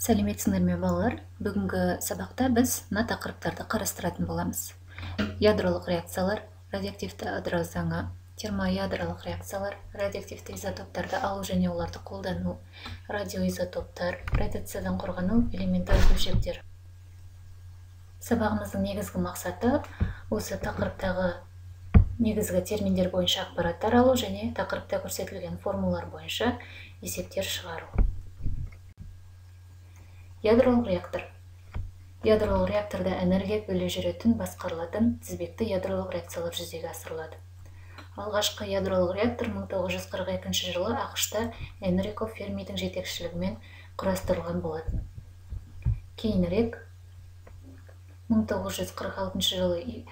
Сәлеметсіңдер ме балалар? Бүгінгі сабақта біз мына тақырыптарды қарастыратын боламыз. Ядролық реакциялар, радиоактивті ыдырау заңы, термоядролық реакциялар, радиоактивті изотоптарды алу және оларды қолдану, радиоизотоптар, радиациядан қорғану, элементар бөлшектер. Сабағымыздың негізгі мақсаты осы тақырыптағы негізгі терминдер бойынша ақпараттар алу және тақырыпта көрсетілген формулалар бойынша есептер шығару. Ядролық реактор. Ядролық реакторда энергия бөле жүретін басқарылатын тізбекті ядролық реакциялар жүзеге асырылады. Алғашқы ядролық реактор 1942 жылы ақш-та Энрико Фермидің жетекшілігімен құрастырылған болатын. Кейінірек 1946 жылы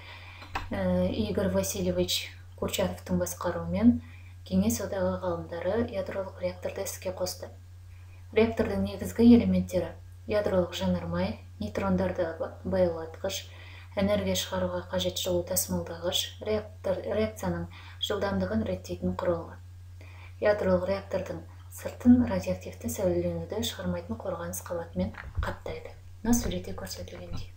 Игорь Васильевич Курчатовтың басқаруымен Кеңес одағы ғалымдары ядролық реакторды іске қосты. Реактордың негізгі элементтері ядролық жанармай, нейтрондарды байлатқыш, энергия шығаруға қажет жылу тасымалдағыш, реакцияның жылдамдығын реттейтін құрылғы. Ядролық реактордың сыртын радиоактивті сәулеленуді шығармайтын қорғаныс қабатымен қаптайды. Мына суретте көрсетілгендей.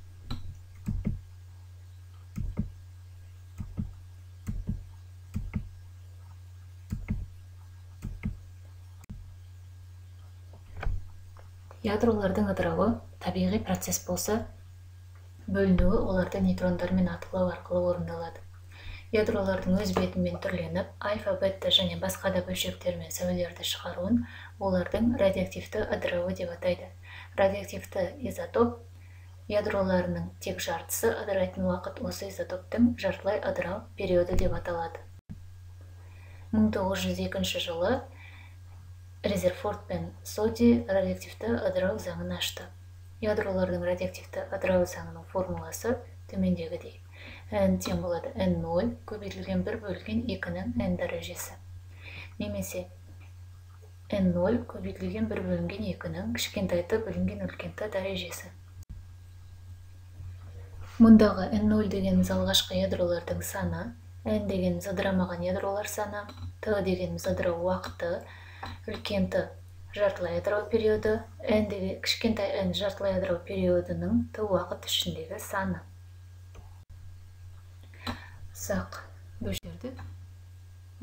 Ядролардың ыдырауы табиғи процесс болса, бөлінуі оларды нейтрондармен атқылау арқылы орындалады. Ядролардың өз бетімен түрленіп, альфа, бета және басқа да бөлшектермен сәулелерді шығаруын олардың радиоактивті ыдырауы деп атайды. Радиоактивті изотоп ядроларының тек жартысы ыдырайтын уақыт осы изотоптың жартылай ыдырау периоды деп аталады. 1902 жылы Резерфорд пен Соди радиоактивті ыдырау заңын ашты. Ядролардың радиоактивті ыдырау заңының формуласы төмендегідей. N тең болады N0 көбейтілген 1 бөлінген 2-нің N дәрежесі. Немесе N0 көбейтілген 1 бөлінген 2-нің кішкентайты бөлінген үлкенті дәрежесі. Мұндағы N0 дегеніміз алғашқы ядролардың саны, N дегеніміз ыдырамаған ядролар саны, T дегеніміз ыдырау уақыты, үлкенті жартылай ыдырау периоды, N деген кішкентай N жартылай ыдырау периодының T уақыт ішіндегі саны.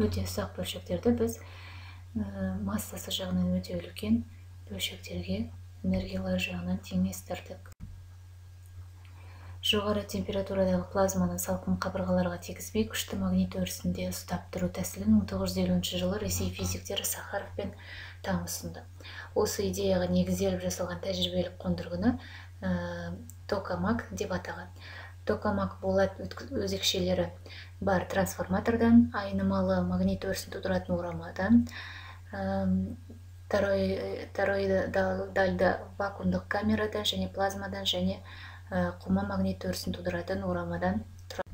Өте ұсақ бөлшектерді біз массасы жағынан өте үлкен бөлшектерге энергиялар жағынан теңестірдік. Жоғары температурадағы плазманы салқын қабырғаларға тигізбей күшті магнит өрісінде ұстап тұру тәсілін 1950 жылы Ресей физиктері Сахаров пен Там ұсынды. Осы идеяға негізделіп жасалған тәжірибелік қондырғыны токамак деп атаған. Токамак болат өзекшелері бар трансформатордан, айнымалы магнит өрісін тудыратын орамадан, тороидальды вакуумдық камерадан және плазмадан және құма магнит өрісін тудыратын орамадан тұрады.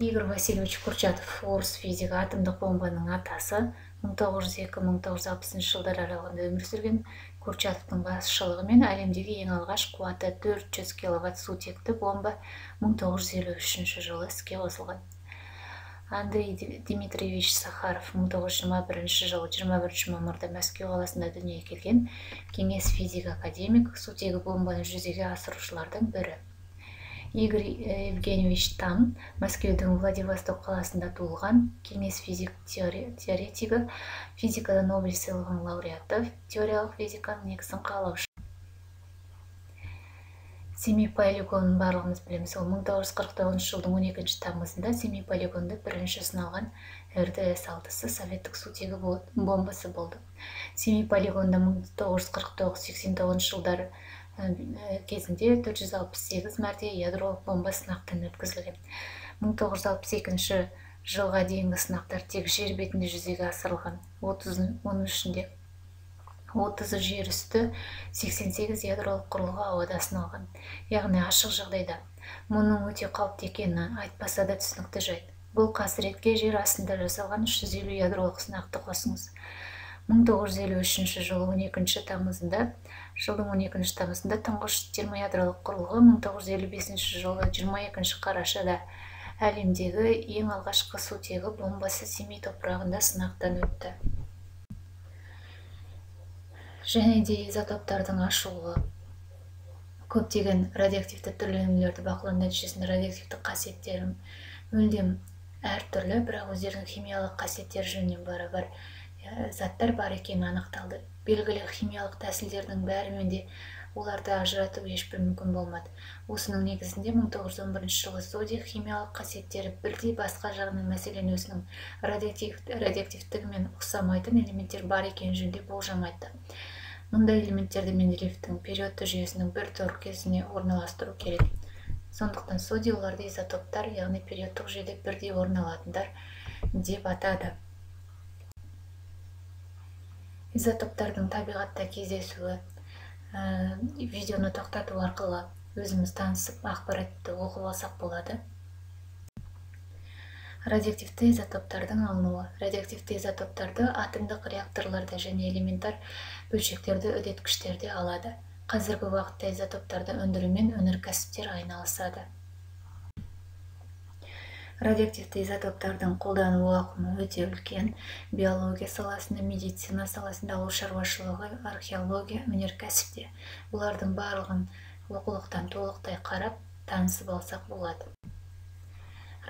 Игорь Васильевич Курчатов, орыс физигі, атомдық бомбаның атасы, 1902-1960 жылдар аралығында өмір сүрген. Курчатовтың басшылығымен әлемдегі ең алғаш қуаты 400 киловатт сутекті бомба 1953 жылы іске қосылған. Андрей Дмитриевич Сахаров 1921 жылы 21 мамырда Мәскеу қаласында дүниеге келген кеңес физик академик, сутегі бомбаны жүзеге асырушылардың бірі. Игорь Евгеньевич Там, Мәскеудің Владивосток қаласында туылған, кеңес физик теоретигі, физикада Нобель сыйлығының лауреаты, теориялық физиканың негізін қалаушы. Семей полигонын барлығымыз білеміз. Ол 1949 жылдың 12 тамызында Семей полигонды бірінші сыналған РДС-6-сы советтік сутегі бомбасы болды. Семей полигонында 1949-89 жылдары кезінде 468 мәрте ядролық бомба сынақтан өткізілген. 1962 жылға дейінгі сынақтар тек жер бетінде жүзеге асырылған. Оның ішінде 30 жер үсті, 88 ядролық құрылғы ауада сыналған. Яғни ашық жағдайда. Мұның өте қауіпті екені айтпаса да түсінікті жайт. Бұл қасіретке жер астында жасалған 350 ядролық сынақты қосыңыз. 1953 жылы 12 тамызында тұңғыш термоядролық құрылғы, 1955 жылы 22 қарашада әлемдегі ең алғашқы сутегі бомбасы Семей топырағында сынақтан өтті. және де изотоптардың ашылуы көптеген радиоактивті түрленулерді бақылау нәтижесінде радиоактивті қасиеттері мүлдем әртүрлі, бірақ өздерінің химиялық қасиеттері жөнінен барабар заттар бар екені анықталды. Белгілі химиялық тәсілдердің бәрімен де оларды ажырату ешбір мүмкін болмады. Осының негізінде 1911 жылы содий химиялық қасиеттері бірдей басқа жағынан, мәселен өзінің радиоактивтігімен ұқсамайтын элементтер бар екені жөнінде болжам айтты. Мұндай элементтерді Менделеевтің периодты жүйесінің бір тор кезіне орналастыру керек. Сондықтан содий оларды изотоптар, яғни периодтық жүйеде бірдей орын алатындар деп атады. Изотоптардың табиғатта кездесуі видеоны тоқтату арқылы өзіміз танысып ақпаратты оқып алсақ болады. Радиоактивті изотоптардың алынуы. Радиоактивті изотоптарды атомдық реакторларда және элементар бөлшектерді үдеткіштерде алады. Қазіргі уақытта изотоптарды өндірумен өнеркәсіптер айналысады. Радиоактивті изотоптардың қолдану ауқымы өте үлкен. Биология саласында, медицина саласында, ауыл шаруашылығы, археология, өнеркәсіпте. Бұлардың барлығын оқулықтан толықтай қарап, танысып алсақ болады.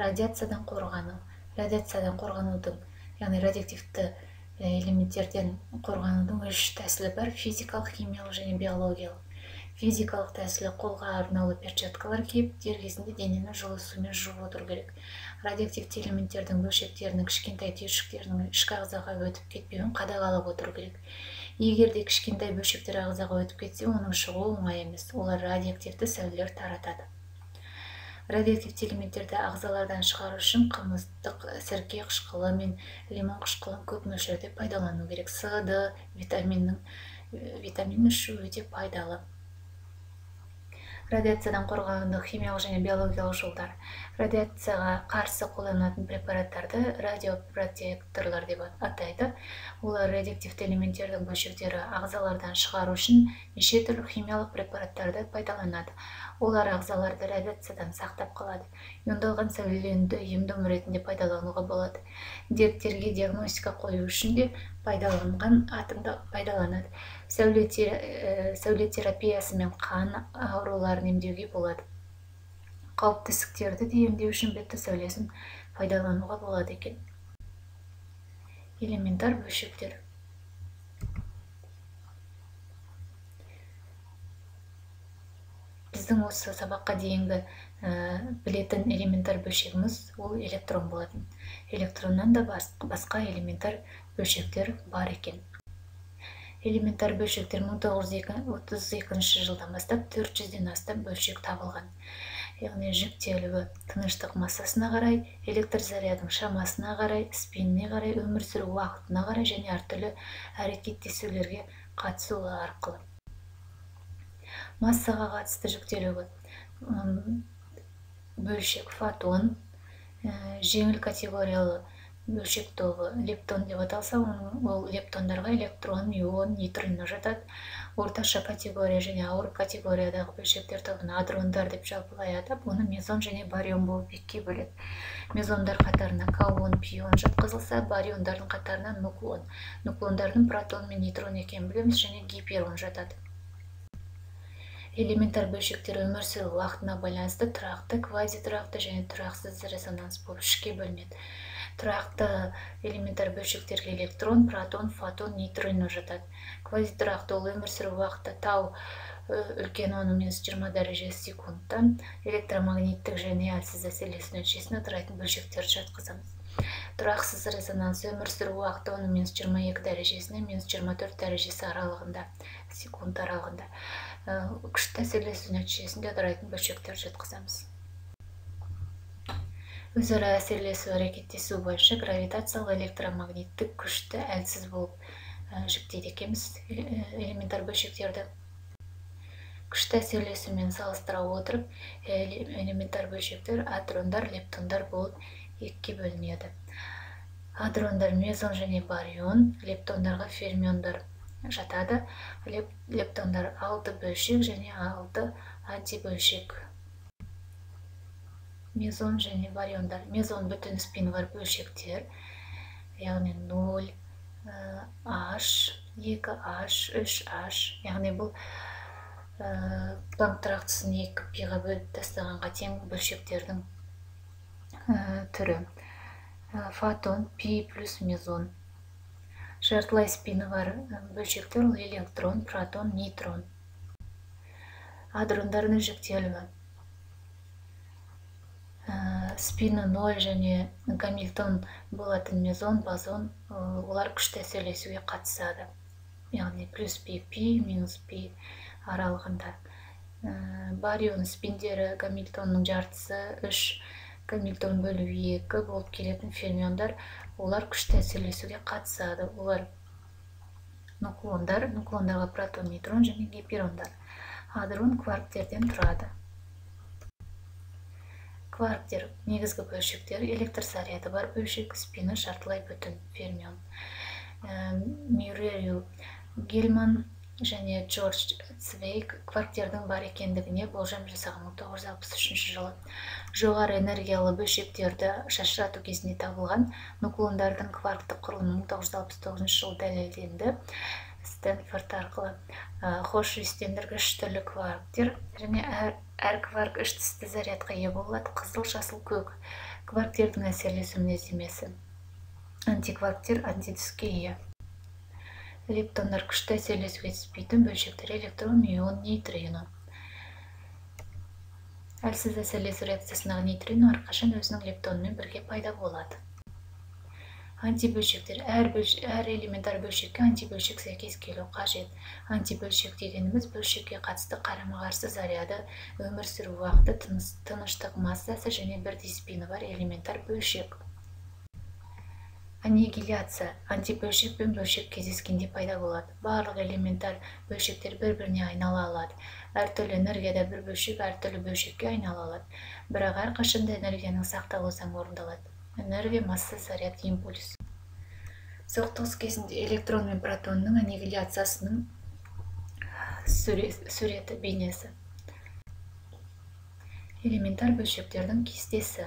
Радиациядан қорғану. Радиациядан қорғанудың, яғни радиоактивті элементтерден қорғанудың үш тәсілі бар: физикалық, химиялық және биологиялық. Физикалық тәсілі қолға арнаулы перчаткалар киіп, дер кезінде денені жылы сумен жуып отыру керек. Радиоактивті элементтердің бөлшектерінің кішкентай түйіршіктерінің ішкі ағзаға өтіп кетпеуін қадағалап отыру керек. Егер де кішкентай бөлшектер ағзаға өтіп кетсе, оның шығуы оңай емес. Олар радиоактивті сәулелер таратады. Радиоактивті элементтерді ағзалардан шығару үшін қымыздық, сірке қышқылы мен лимон қышқылын көп мөлшерде пайдалану керек. С, Д витамин ішу өте пайдалы. Радиациядан қорғанудың химиялық және биологиялық жолдар. Радиацияға қарсы қолданылатын препараттарды радиопротекторлар деп атайды. Олар радиоактивті элементтердің бөлшектері ағзалардан шығару үшін неше түрлі химиялық препараттарды пайдаланады. Олар ағзаларды радиациядан сақтап қалады. Иондалған сәулеленуді ем-дом ретінде пайдалануға болады. Дерттерге диагностика қою үшін де пайдаланған атомды пайдаланады. Сәуле терапиясы мен қан ауруларын емдеуге болады. Қауіпті ісіктерді де емдеу үшін бета сәулесін пайдалануға болады екен. Элементар бөлшектер. Біздің осы сабаққа дейінгі білетін элементар бөлшегіміз ол электрон болатын. Электроннан да басқа элементар бөлшектер бар екен. Элементар бөлшектер 1932 жылдан бастап 400-ден астам бөлшек табылған. Яғни жүктелуі тыныштық массасына қарай, электр зарядың шамасына қарай, спиніне қарай, өмір сүру уақытына қарай және әртүрлі әрекеттесулерге қатысуы арқылы. Массаға қатысты жүктелуі бөлшек фотон, жеңіл категориялы бөлшек тобы лептон деп аталса, ол лептондарға электрон, ион, нейтрино жатады. Орташа категория және ауыр категориядағы бөлшектер тобын адрондар деп жалпылай атап, оны мезон және барион болып екіге бөледі. Мезондар қатарына каон, пион жатқызылса, бариондардың қатарына нуклон. Нуклондардың протон мен нейтрон екенін білеміз, және гиперон жатады. Элементар бөлшектер өмір сүру уақытына байланысты тұрақты, квазитұрақты және тұрақсыз резонанс болып үшке бөлінеді. Тұрақты элементар бөлшектерге электрон, протон, фотон, нейтрино жатады. Квазитұрақты ол өмір сүру уақыты тау үлкен 10-20 дәрежесі секундтан электромагниттік және әлсіз әсерлесу нәтижесінде тұратын бөлшектерді жатқызамыз. Тұрақсыз резонанс өмір сүру уақыты 10-22 дәрежесінен -24 дәрежесі аралығында, секунд аралығында. Күшті әсерлесу нәтижесінде тұратын бөлшектер жатқызамыз. Өзара әсерлесу әрекеттесу бойынша гравитациялық электромагниттік күшті әлсіз болып жүктейді екенбіз элементар бөлшектерді. Күшті әсерлесумен салыстыра отырып, элементар бөлшектер адрондар, лептондар болып екіге бөлінеді. Адрондар мезон және барион, лептондарға фермиондар жатады. Лептондар 6 бөлшек және 6 антибөлшек. Мезон және бариондар. Мезон бүтін спині бар бөлшектер, яғни 0, H2, 2H, 3H, яғни бұл банк тұрақтысын 2 пиға бөліп тастағанға тең бөлшектердің түрі. Фотон, пи плюс мезон. Жартылай спині бар бөлшектер ол электрон, протон, нейтрон. Адрондардың жіктелімі. Спині 0 және гамильтон болатын мезон, бозон, олар күшті сөйлесуге қатысады. Яғни плюс пи, минус пи аралығында. Барион спиндері гамильтонның жартысы 3, гамильтон бөлу 2 болып келетін фермиондар, олар күшті сөйлесуге қатысады. Олар нуклондарға протон, нейтрон және гиперондар. Адрон кварктерден тұрады. Кварктер негізгі бөлшектер: электр заряды бар бөлшек, спині жартылай бүтін фермион. Мюррею Гельман және Джордж Цвейк кварктердің бар екендігіне болжам жасаған 1963 жылы. Жоғары энергиялы бөлшектерді шашырату кезінде табылған нуклондардың кварктық құрылымы 1969 жылы дәлелденді Стэнфорд арқылы. Хош үстендіргіш түрлі кварктер және әр кварк үш түсті зарядқа ие болады: қызыл, жасыл, көк. Кварктердің әсерлесу мінездемесі: антикварктер антитүске ие. Лептондар күшті әсерлесуге түспейтін бөлшектер: электрон, мион, нейтрино. Әлсіз әсерлесу реакциясындағы нейтрино әрқашан өзінің лептонымен бірге пайда болады. Антибөлшектер: әр элементар бөлшекке антибөлшек сәйкес келу қажет. Антибөлшек дегеніміз бөлшекке қатысты қарама-қарсы заряды, өмір сүру уақыты, тыныштық массасы және бірдей спині бар элементар бөлшек. Аннигиляция: антибөлшек пен бөлшек кездескенде пайда болады. Барлық элементар бөлшектер бір-біріне айнала алады. Әртүрлі энергияда бір бөлшек әртүрлі бөлшекке айнала алады. Бірақ әрқашанда энергияның сақталу заңы орындалады. Энергия, масса, заряд, импульс. Соқтығыс кезінде электрон мен протонның аннигиляциясының суреті, бейнесі. Элементар бөлшектердің кестесі.